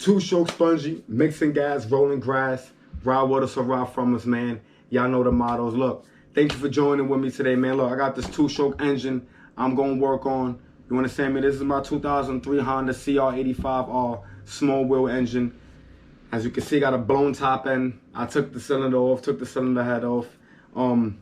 Two-stroke spongy, mixing gas, rolling grass, ride with us or ride from us, man. Y'all know the mottos. Look, thank you for joining with me today, man. Look, I got this two-stroke engine I'm going to work on. You understand me? This is my 2003 Honda cr85r small wheel engine. As you can see, got a blown top end. I took the cylinder off, took the cylinder head off.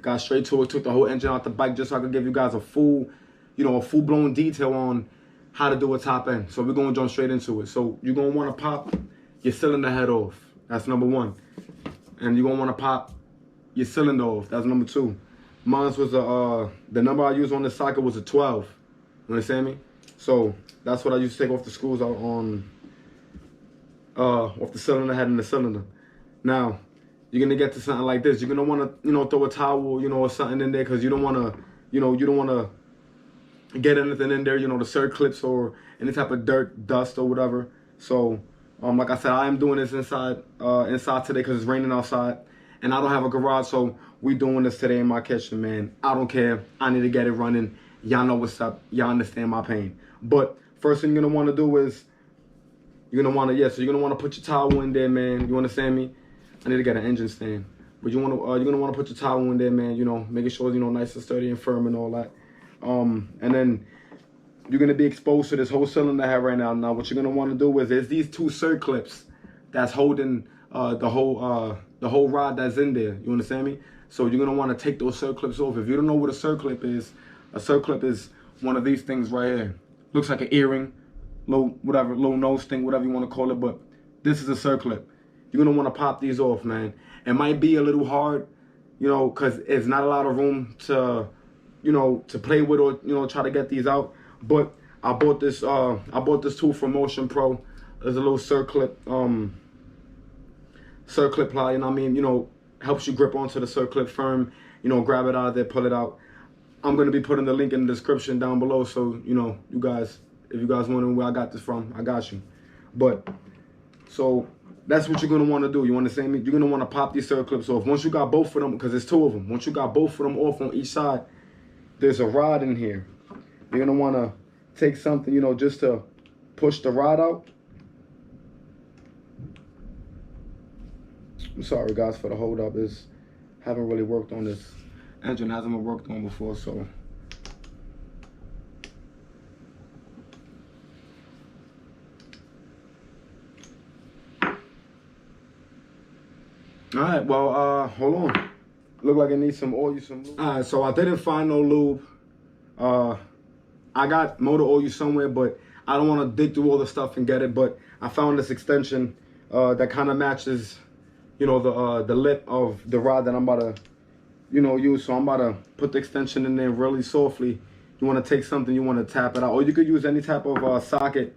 Got straight to it, took the whole engine out the bike just so I could give you guys a full, a full-blown detail on how to do a top end. So we're going to jump straight into it. So you're going to want to pop your cylinder head off. That's number one. And you're going to want to pop your cylinder off. That's number two. Mine was the number I used on this socket was a 12. You understand me? So that's what I used to take off the screws out on, off the cylinder head and the cylinder. Now, you're going to get to something like this. You're going to want to, throw a towel, or something in there because you don't want to, you don't want to get anything in there, the circlips or any type of dirt, dust or whatever. So, like I said, I am doing this inside today because it's raining outside and I don't have a garage. So we doing this today in my kitchen, man. I don't care. I need to get it running. Y'all know what's up. Y'all understand my pain. But first thing you're going to want to do is you're going to want to, so you're going to want to put your towel in there, man. You understand me? I need to get an engine stand. But you're going to want to put your towel in there, man, making sure it's, nice and sturdy and firm and all that. And then you're going to be exposed to this whole cylinder head right now. Now, what you're going to want to do is there's these two circlips that's holding the whole rod that's in there. You understand me? So you're going to want to take those circlips off. If you don't know what a circlip is one of these things right here. Looks like an earring, little nose thing, whatever you want to call it. But this is a circlip. You're going to want to pop these off, man. It might be a little hard, because it's not a lot of room to play with or, try to get these out. But I bought this tool from Motion Pro. There's a little circlip ply, helps you grip onto the circlip firm, grab it out of there, pull it out. I'm going to be putting the link in the description down below. So, you guys, if you guys wondering where I got this from, I got you. But, so that's what you're going to want to do. You understand me? You're going to want to pop these circlips off. Once you got both of them, because there's two of them. Once you got both of them off on each side, there's a rod in here. You're going to want to take something, just to push the rod out. I'm sorry, guys, for the hold up. Haven't really worked on this. Engine hasn't been worked on before, so. All right, well, hold on. Look like it needs some oil, some lube. All right, so I didn't find no lube. I got motor oil somewhere, but I don't want to dig through all the stuff and get it. But I found this extension that kind of matches, the lip of the rod that I'm about to, use. So I'm about to put the extension in there really softly. You want to take something, you want to tap it out, or you could use any type of socket.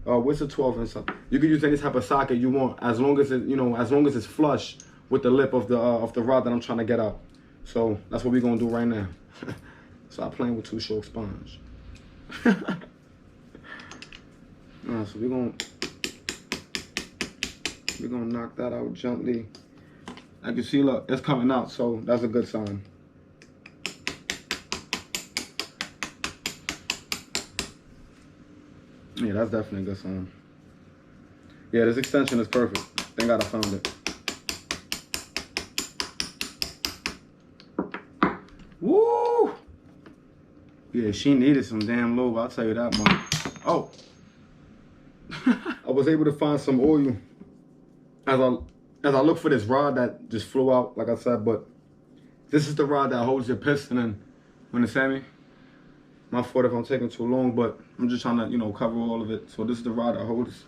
What's a 12-inch socket? You could use any type of socket you want, as long as it, as long as it's flush with the lip of the rod that I'm trying to get out. So that's what we're gonna do right now. Stop playing with two-stroke sponge. Alright, so we're gonna knock that out gently. Like you see, look, it's coming out, so that's a good sign. Yeah, that's definitely a good sign. Yeah, this extension is perfect. Thank God I found it. Woo! Yeah, she needed some damn lube, I'll tell you that much. Oh! I was able to find some oil as I look for this rod that just flew out, like I said, but this is the rod that holds your piston in. You understand me? My fault if I'm taking too long, but I'm just trying to, cover all of it. So this is the rod that holds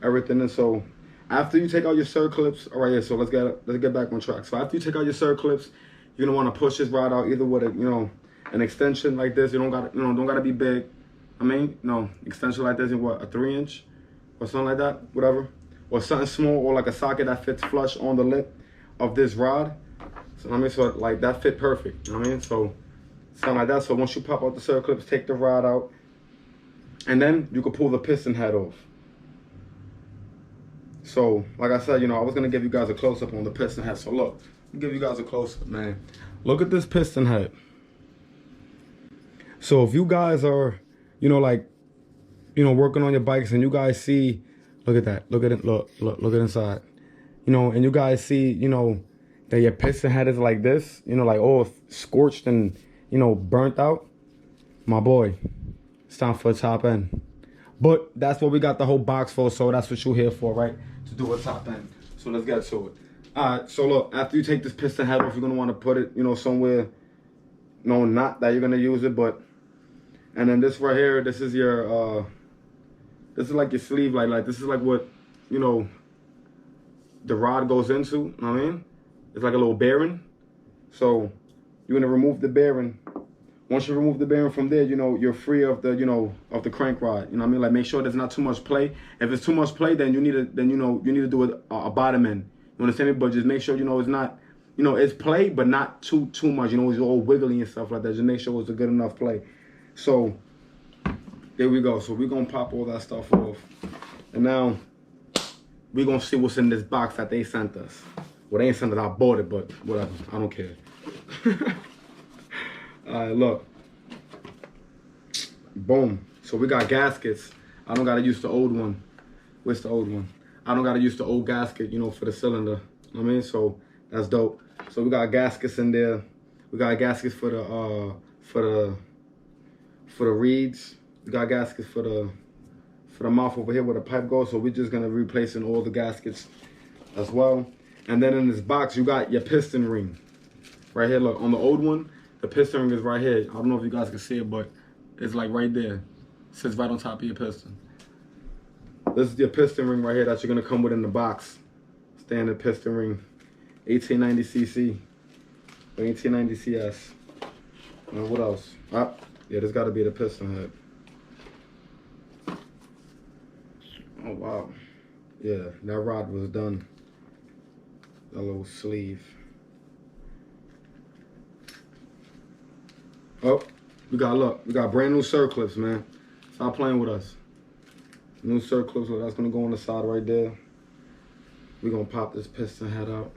everything in. So after you take out your circlips, all right, yeah, so let's get back on track. So after you take out your circlips, you're gonna want to push this rod out either with a, an extension like this. You don't gotta be big. Extension like this, what, a 3-inch or something like that, whatever. Or something small, or like a socket that fits flush on the lip of this rod. So so like that fit perfect. You know what I mean? So something like that. So once you pop out the circlips, take the rod out, and then you can pull the piston head off. So like I said, I was gonna give you guys a close up on the piston head. So look, I'll give you guys a close up, man. Look at this piston head. So if you guys are, working on your bikes and you guys see Look at that. Look at it. Look at inside. You know, and you guys see, you know, that your piston head is like this, you know, like all scorched and, you know, burnt out. My boy, it's time for a top end. But that's what we got the whole box for, so that's what you're here for, right? To do a top end. So let's get to it. Alright, so look, after you take this piston head off, you're gonna want to put it, you know, somewhere, no, not that you're gonna use it, but, and then this right here, this is your, this is like your sleeve, like this is like what, you know, the rod goes into, you know what I mean? It's like a little bearing. So you're gonna remove the bearing. Once you remove the bearing from there, you know, you're free of the, you know, of the crank rod. You know what I mean? Like, make sure there's not too much play. If it's too much play, then you need to, you know, you need to do a bottom end. You understand me? But just make sure, you know, it's not, you know, it's play, but not too much. You know, it's all wiggly and stuff like that. Just make sure it's a good enough play. So there we go. So we're gonna pop all that stuff off, and now we're gonna see what's in this box that they sent us. Well, they ain't sent it. I bought it, but whatever. I don't care. Alright, look. Boom. So we got gaskets. I don't gotta use the old one. Where's the old one? I don't gotta use the old gasket, you know, for the cylinder. You know what I mean? So that's dope. So we got gaskets in there. We got gaskets for the reeds. We got gaskets for the mouth over here where the pipe goes. So we're just gonna replace in all the gaskets as well. And then in this box, you got your piston ring. Right here, look, on the old one, the piston ring is right here. I don't know if you guys can see it, but it's like right there. It sits right on top of your piston. This is your piston ring right here that you're gonna come with in the box. Standard piston ring, 1890cc, or 1890CS. What else? Ah, yeah, this gotta be the piston head. Oh, wow. Yeah, that rod was done. That little sleeve. Oh, we got brand new circlips, man. Stop playing with us. New circlips, look, that's gonna go on the side right there. We're gonna pop this piston head out,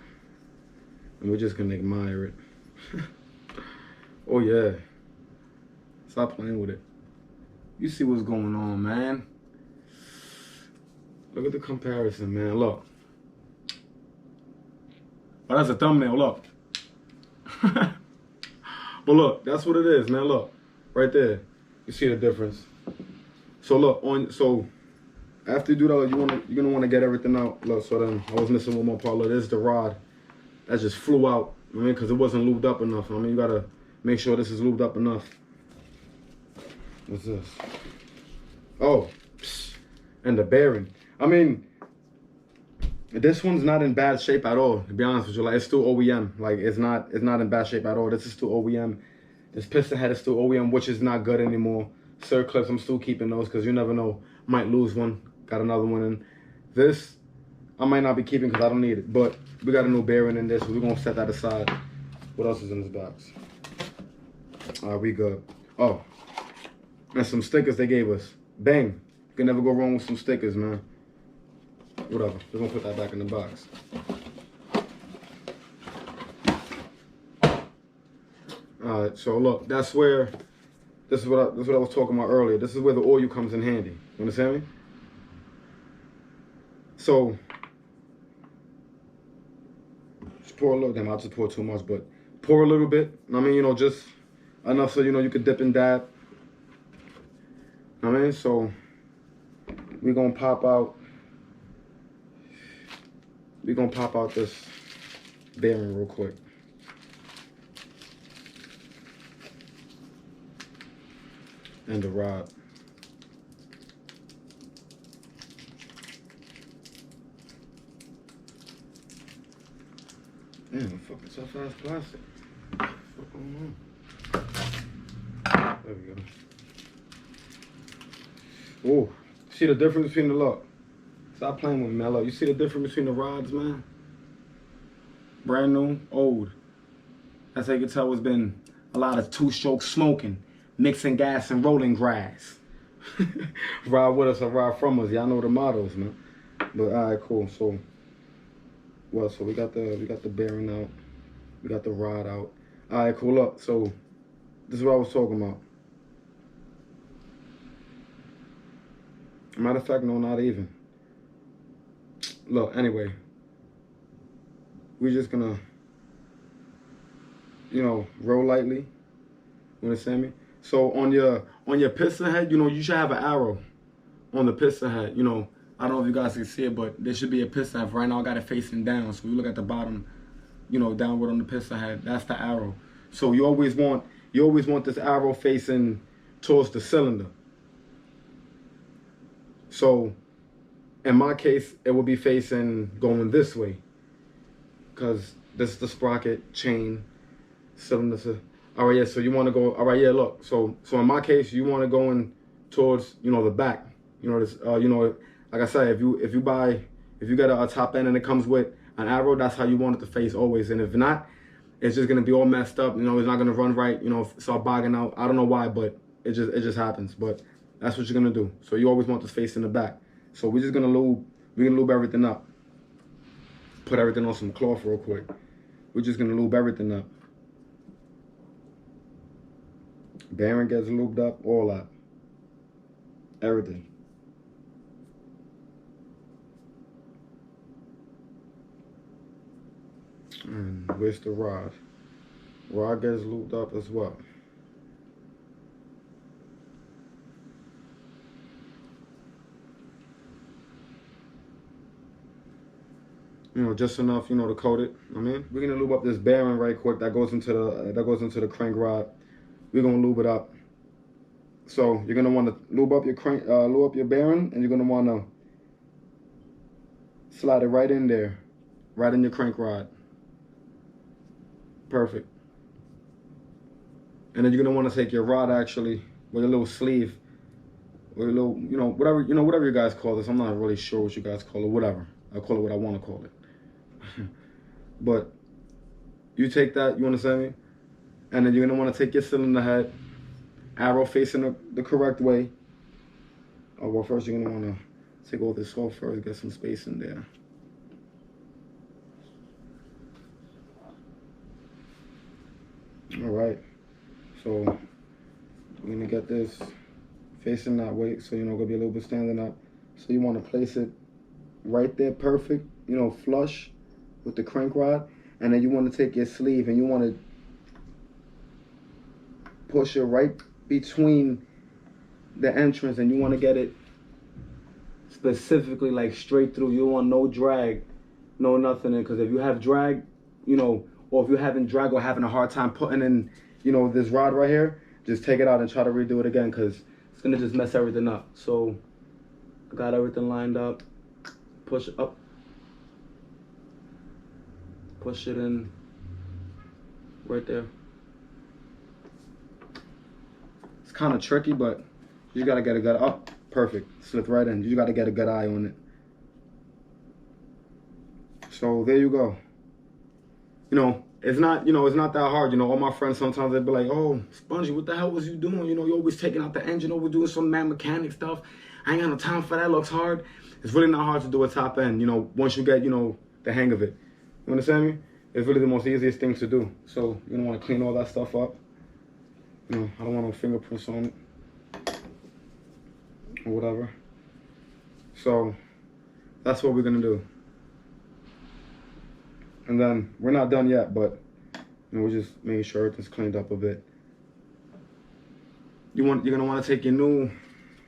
and we're just gonna admire it. Oh yeah. Stop playing with it. You see what's going on, man. Look at the comparison, man. Look. Oh, that's a thumbnail, look. But look, that's what it is, man. Look, right there. You see the difference. So look, so after you do that, you're gonna want to get everything out. Look, so then I was missing one more part. Look, this is the rod that just flew out. I mean, because it wasn't lubed up enough. I mean, you gotta make sure this is lubed up enough. What's this? Oh, and the bearing. I mean, this one's not in bad shape at all, to be honest with you. Like, it's still OEM. Like, it's not in bad shape at all. This is still OEM. This piston head is still OEM, which is not good anymore. Circlips, I'm still keeping those because you never know. Might lose one. Got another one in. This, I might not be keeping because I don't need it. But we got a new bearing in this, so we're going to set that aside. What else is in this box? We good. Oh, and some stickers they gave us. Bang. You can never go wrong with some stickers, man. Whatever. We're going to put that back in the box. Alright, so look, this is what I was talking about earlier. This is where the oil comes in handy. You understand me? So just pour a little. Damn, I just pour too much, but pour a little bit. I mean, you know, just enough so you know you could dip and dab. I mean, so we're gonna pop out. We're gonna pop out this bearing real quick. And the rod. Damn, fucking tough ass plastic. What's going on? There we go. Oh, see the difference between the look. Stop playing with me, man. Look, you see the difference between the rods, man? Brand new, old. That's how you can tell it's been a lot of two-stroke smoking, mixing gas and rolling grass. Ride with us or ride from us. Y'all know the mottos, man. But all right, cool. So, well, so we got the bearing out. We got the rod out. All right, cool. Up. So this is what I was talking about. Matter of fact, no, not even. look, anyway, we're just gonna, you know, roll lightly. You understand me? So on your piston head, you know, you should have an arrow on the piston head. You know, I don't know if you guys can see it, but there should be a piston head. Right now I got it facing down. So you look at the bottom, you know, downward on the piston head, that's the arrow. So you always want this arrow facing towards the cylinder. So in my case, it will be facing going this way, because this is the sprocket, chain, cylinder. All right, yeah, so you want to go, all right, yeah, look. So in my case, you want to go in towards, you know, the back. You know, this, you know, like I said, if you get a top end and it comes with an arrow, that's how you want it to face always. And if not, it's just gonna be all messed up. You know, it's not gonna run right. You know, start bogging out. I don't know why, but it just happens. But that's what you're gonna do. So you always want this face in the back. So we're just gonna lube. We're gonna lube everything up. Put everything on some cloth real quick. We're just gonna lube everything up. Bearing gets lubed up, all that. Everything. And where's the rod? Rod gets lubed up as well. You know, just enough, you know, to coat it. I mean, we're gonna lube up this bearing right quick. That goes into the crank rod. We're gonna lube it up. So you're gonna want to lube up your bearing, and you're gonna want to slide it right in there, right in your crank rod. Perfect. And then you're gonna want to take your rod actually with a little sleeve, or a little, whatever you guys call this. I'm not really sure what you guys call it. Whatever. I'll call it what I want to call it. But you take that, you understand me? And then you're gonna want to take your cylinder head, arrow facing the correct way. Oh, well, first you're gonna want to take all this off first, get some space in there. All right, so we're gonna get this facing that way, so gonna be a little bit standing up. So you want to place it right there, perfect, flush with the crank rod, and then you want to take your sleeve and you want to push it right between the entrance, and you want to get it specifically like straight through. You don't want no drag, no nothing in, because if you have drag, or if you're having drag or having a hard time putting in, this rod right here, just take it out and try to redo it again, because it's gonna just mess everything up. So I got everything lined up. Push it up. Push it in right there. It's kind of tricky, but you gotta get a good up. Perfect. Slip right in. You gotta get a good eye on it. So there you go. It's not that hard. All my friends sometimes they'd be like, "Oh, Spongy, what the hell was you doing? You're always taking out the engine, over doing some mad mechanic stuff. I ain't got no time for that. Looks hard." It's really not hard to do a top end. Once you get the hang of it. You understand me? It's really the most easiest thing to do. So you don't want to clean all that stuff up. I don't want no fingerprints on it or whatever. So that's what we're gonna do. And then we're not done yet, but we're just making sure everything's cleaned up a bit. You're gonna want to take your new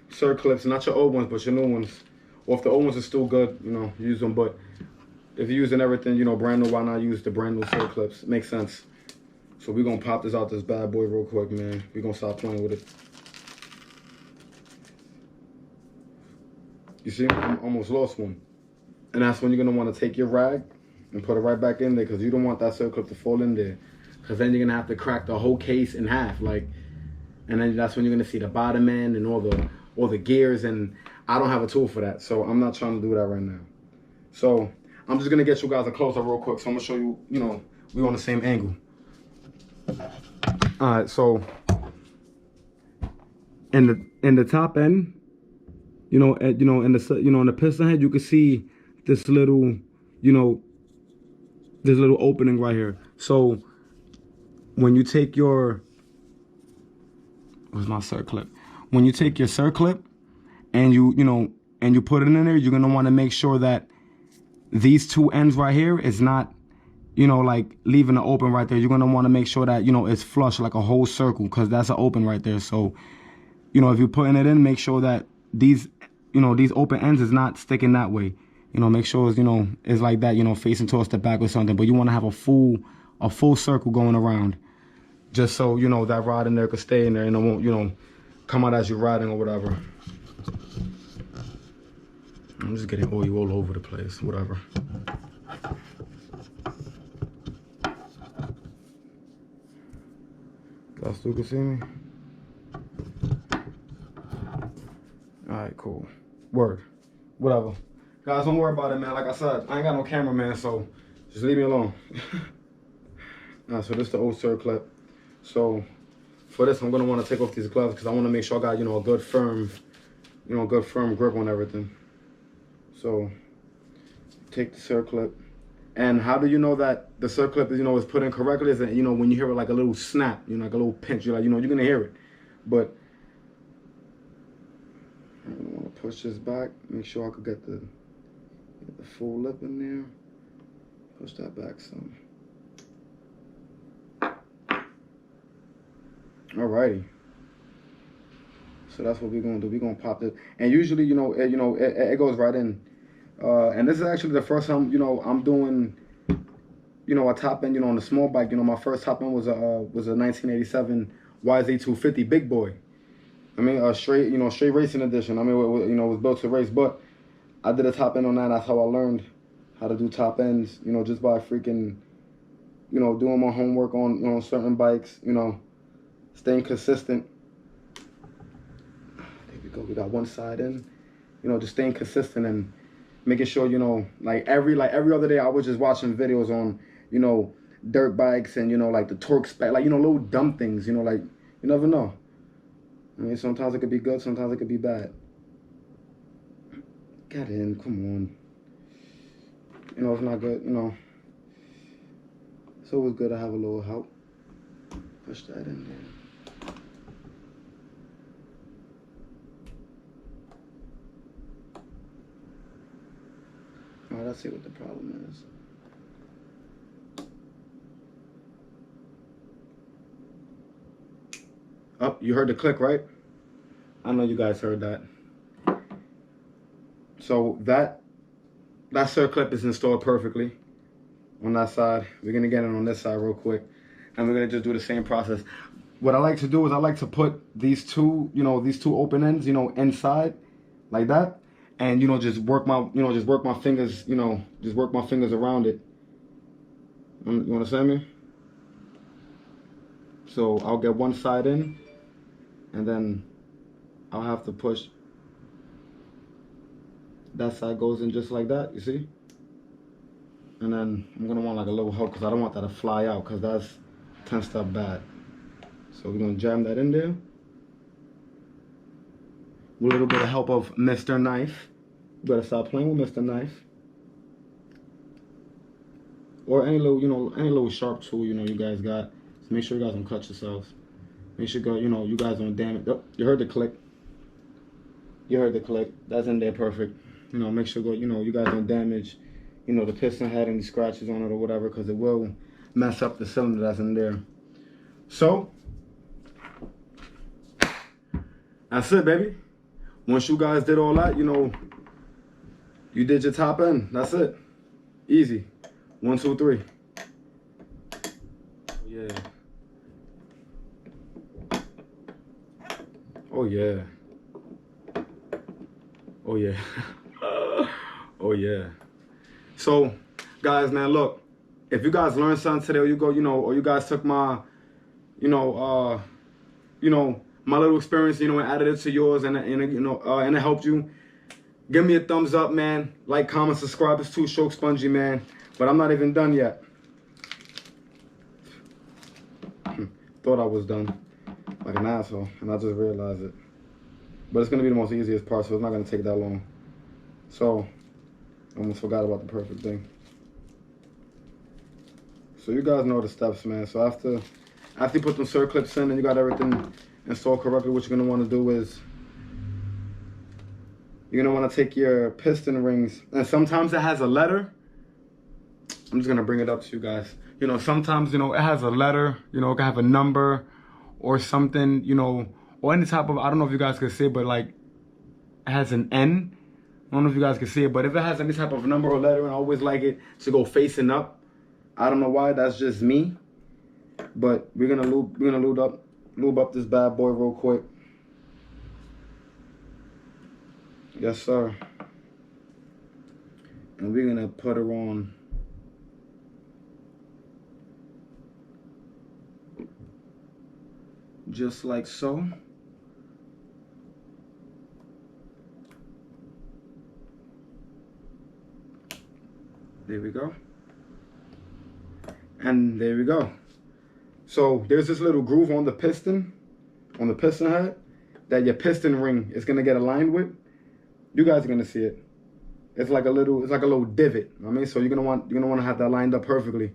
circlips, not your old ones, but your new ones. Or if the old ones are still good, use them. But if you're using everything, brand new, why not use the brand new circlips? It makes sense. So we're gonna pop this out this bad boy real quick, man. We're gonna stop playing with it. You see, I almost lost one. And that's when you're gonna want to take your rag and put it right back in there, because you don't want that circlip to fall in there, because then you're gonna have to crack the whole case in half, and then that's when you're gonna see the bottom end and all the gears, and I don't have a tool for that, so I'm not trying to do that right now. So I'm just gonna get you guys a close up real quick. So I'm gonna show you, we're on the same angle. All right, so in the top end, in the piston head, you can see this little, this little opening right here. So when you take your, where's my circlip? When you take your circlip and you put it in there, you're gonna want to make sure that these two ends right here is not, you know, like leaving it open right there. You're gonna want to make sure that, you know, it's flush like a whole circle, because that's an open right there. So, you know, if you're putting it in, make sure that these, you know, these open ends is not sticking that way. You know, make sure it's, you know, it's like that, you know, facing towards the back or something. But you want to have a full circle going around, just so, you know, that rod in there could stay in there and it won't, you know, come out as you're riding or whatever. I'm just getting oil all over the place, whatever. Y'all still can see me? Alright, cool. Word. Whatever. Guys, don't worry about it, man. Like I said, I ain't got no camera, man, so just leave me alone. Alright, so this is the old circlip. So for this, I'm gonna want to take off these gloves because I want to make sure I got, you know, a good firm, you know, good firm grip on everything. So take the circlip. And how do you know that the circlip is, you know, is put in correctly? Is that, you know, when you hear it like a little snap, you know, like a little pinch, you're like, you know, you're gonna hear it. But I'm gonna want to push this back, make sure I could get the full lip in there. Push that back some. Alrighty. So that's what we're gonna do. We're gonna pop this, and usually, you know, it goes right in. And this is actually the first time, you know, I'm doing, you know, a top end, you know, on the small bike. You know, my first top end was a 1987 YZ250 big boy. I mean, a straight, you know, straight racing edition. I mean, you know, it was built to race, but I did a top end on that. That's how I learned how to do top ends, you know, just by freaking, you know, doing my homework on, you know, certain bikes, you know, staying consistent. There we go. We got one side in, you know, just staying consistent and making sure, you know, like every other day I was just watching videos on, you know, dirt bikes and, you know, like the torque spec, like, you know, little dumb things, you know, like, you never know. I mean, sometimes it could be good, sometimes it could be bad. Get in, come on. You know, it's not good, you know. It's always good to have a little help. Push that in there. All right, let's see what the problem is. Oh, you heard the click, right? I know you guys heard that. So that circlip is installed perfectly on that side. We're gonna get it on this side real quick, and we're gonna just do the same process. What I like to do is I like to put these two, you know, these two open ends, you know, inside like that, and, you know, just work my, you know, just work my fingers, you know, just work my fingers around it. You understand me? So I'll get one side in, and then I'll have to push. That side goes in just like that, you see? And then I'm gonna want like a little help because I don't want that to fly out because that's tensed up bad. So we're gonna jam that in there. With a little bit of help of Mr. Knife. You better stop playing with Mr. Knife. Or any little, you know, any little sharp tool, you know, you guys got. So make sure you guys don't cut yourselves. Make sure, you know, you guys don't damage. Oh, you heard the click. You heard the click. That's in there perfect. You know, make sure, you know, you guys don't damage, you know, the piston head, any scratches on it or whatever, because it will mess up the cylinder that's in there. So, that's it, baby. Once you guys did all that, you know, you did your top end. That's it. Easy. 1, 2, 3. Yeah. Oh, yeah. Oh, yeah. Oh, yeah. So, guys, man, look. If you guys learned something today, or you go, you know, or you guys took my, you know, my little experience, you know, and added it to yours, and you know, and it helped you, give me a thumbs up, man. Like, comment, subscribe. It's Two Stroke Spongy, man. But I'm not even done yet. Thought I was done, like an asshole, and I just realized it. But it's gonna be the most easiest part, so it's not gonna take that long. So, I almost forgot about the perfect thing. So you guys know the steps, man. So after you put them circlips in and you got everything installed correctly, what you're gonna want to do is you're gonna want to take your piston rings, and sometimes it has a letter, I'm just gonna bring it up to you guys. You know, sometimes, you know, it has a letter, you know, it can have a number or something, you know, or any type of, I don't know if you guys can see it, but like it has an N. I don't know if you guys can see it, but if it has any type of number or letter, and I always like it to go facing up. I don't know why, that's just me. But we're gonna lube up this bad boy real quick. Yes, sir. And we're gonna put her on just like so. There we go. And there we go. So there's this little groove on the piston head that your piston ring is gonna get aligned with. You guys are gonna see it. It's like a little divot. I mean, so you're gonna want to have that lined up perfectly.